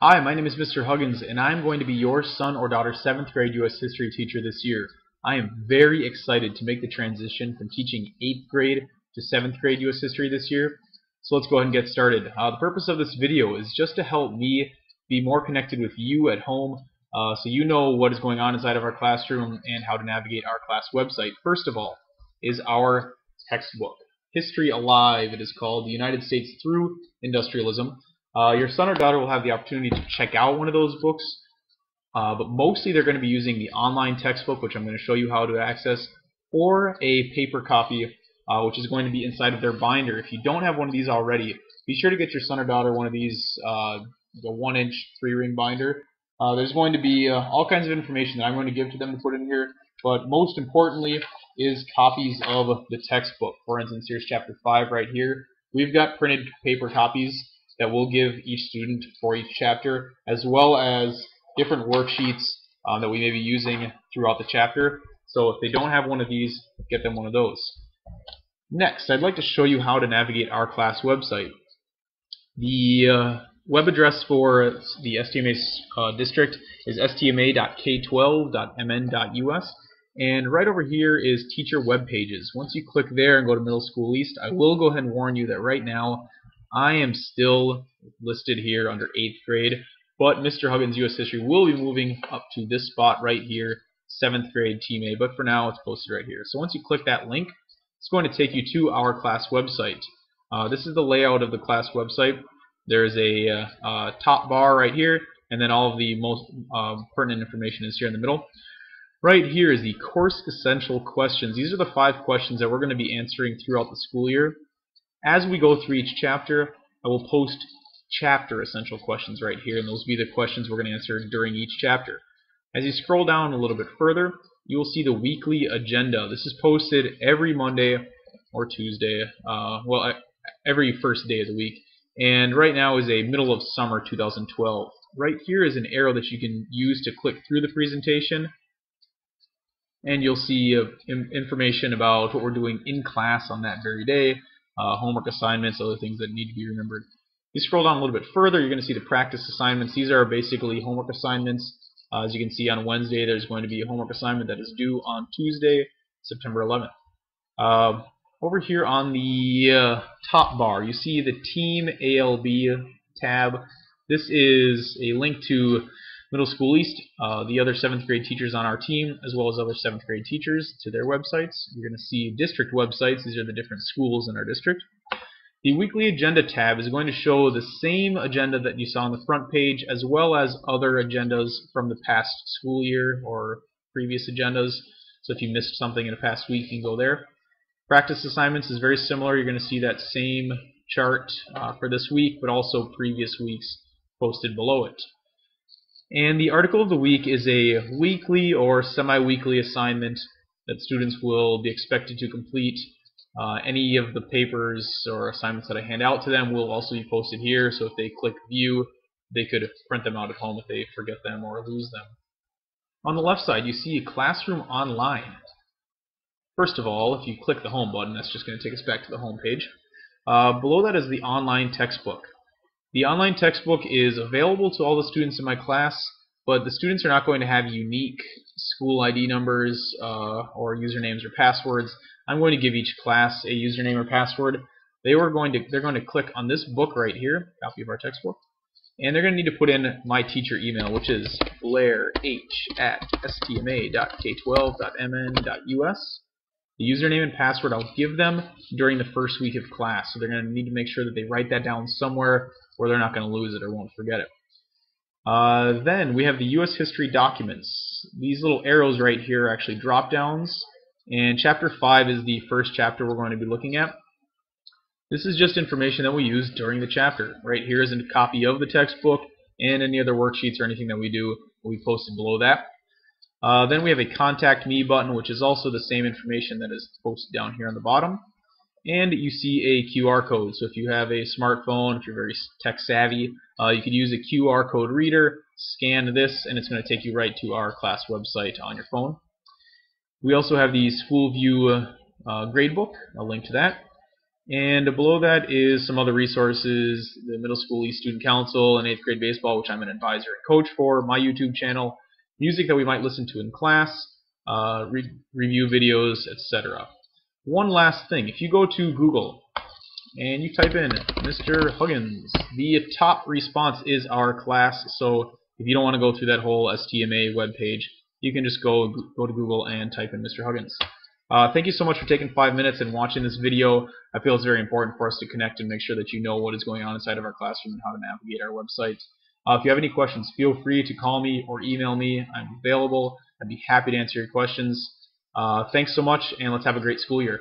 Hi, my name is Mr. Huggins, and I'm going to be your son or daughter's 7th grade U.S. history teacher this year. I am very excited to make the transition from teaching 8th grade to 7th grade U.S. history this year. So let's go ahead and get started. The purpose of this video is just to help me be more connected with you at home, so you know what is going on inside of our classroom and how to navigate our class website. First of all is our textbook. History Alive, it is called, the United States Through Industrialism. Your son or daughter will have the opportunity to check out one of those books, but mostly they're going to be using the online textbook, which I'm going to show you how to access, or a paper copy, which is going to be inside of their binder. If you don't have one of these already, be sure to get your son or daughter one of these, the 1-inch 3-ring binder. There's going to be all kinds of information that I'm going to give to them to put in here, but most importantly is copies of the textbook. For instance, here's chapter 5 right here. We've got printed paper copies that we'll give each student for each chapter, as well as different worksheets that we may be using throughout the chapter. So if they don't have one of these, get them one of those. Next, I'd like to show you how to navigate our class website. The web address for the STMA district is stma.k12.mn.us, and right over here is teacher web pages. Once you click there and go to Middle School East, I will go ahead and warn you that right now I am still listed here under 8th grade, but Mr. Huggins U.S. History will be moving up to this spot right here, 7th grade Team A, but for now it's posted right here. So once you click that link, it's going to take you to our class website. This is the layout of the class website. There's a top bar right here, and then all of the most pertinent information is here in the middle. Right here is the course essential questions. These are the 5 questions that we're going to be answering throughout the school year. As we go through each chapter, I will post chapter essential questions right here, and those will be the questions we're going to answer during each chapter. As you scroll down a little bit further, you will see the weekly agenda. This is posted every Monday or Tuesday, every first day of the week. And right now is a middle of summer 2012. Right here is an arrow that you can use to click through the presentation, and you'll see information about what we're doing in class on that very day. Homework assignments, other things that need to be remembered. If you scroll down a little bit further, you're going to see the practice assignments. These are basically homework assignments. As you can see, on Wednesday there's going to be a homework assignment that is due on Tuesday, September 11th. Over here on the top bar, you see the Team ALB tab. This is a link to Middle School East, the other 7th grade teachers on our team, as well as other 7th grade teachers, to their websites. You're going to see district websites. These are the different schools in our district. The weekly agenda tab is going to show the same agenda that you saw on the front page, as well as other agendas from the past school year or previous agendas. So if you missed something in a past week, you can go there. Practice assignments is very similar. You're going to see that same chart for this week, but also previous weeks posted below it. And the article of the week is a weekly or semi-weekly assignment that students will be expected to complete. Any of the papers or assignments that I hand out to them will also be posted here, so if they click view, they could print them out at home if they forget them or lose them. On the left side, you see Classroom Online. First of all, if you click the home button, that's just going to take us back to the home page. Below that is the online textbook. The online textbook is available to all the students in my class, but the students are not going to have unique school ID numbers or usernames or passwords. I'm going to give each class a username or password. They're going to click on this book right here, copy of our textbook, and they're going to need to put in my teacher email, which is blairh@stma.k12.mn.us. The username and password I'll give them during the first week of class, so they're going to need to make sure that they write that down somewhere where they're not going to lose it or won't forget it. Then we have the U.S. History documents. These little arrows right here are actually drop downs, and Chapter 5 is the first chapter we're going to be looking at. This is just information that we use during the chapter. Right here is a copy of the textbook, and any other worksheets or anything that we do will be posted below that. Then we have a Contact Me button, which is also the same information that is posted down here on the bottom. And you see a QR code. So if you have a smartphone, if you're very tech savvy, you could use a QR code reader, scan this, and it's going to take you right to our class website on your phone. We also have the School View gradebook, a link to that. And below that is some other resources, the Middle School East Student Council and 8th grade baseball, which I'm an advisor and coach for, my YouTube channel, music that we might listen to in class, review videos, etc. One last thing, if you go to Google and you type in Mr. Huggins, the top response is our class, so if you don't want to go through that whole STMA web page, you can just go to Google and type in Mr. Huggins. Thank you so much for taking 5 minutes and watching this video. I feel it's very important for us to connect and make sure that you know what is going on inside of our classroom and how to navigate our website. If you have any questions, feel free to call me or email me. I'm available. I'd be happy to answer your questions. Thanks so much, and let's have a great school year.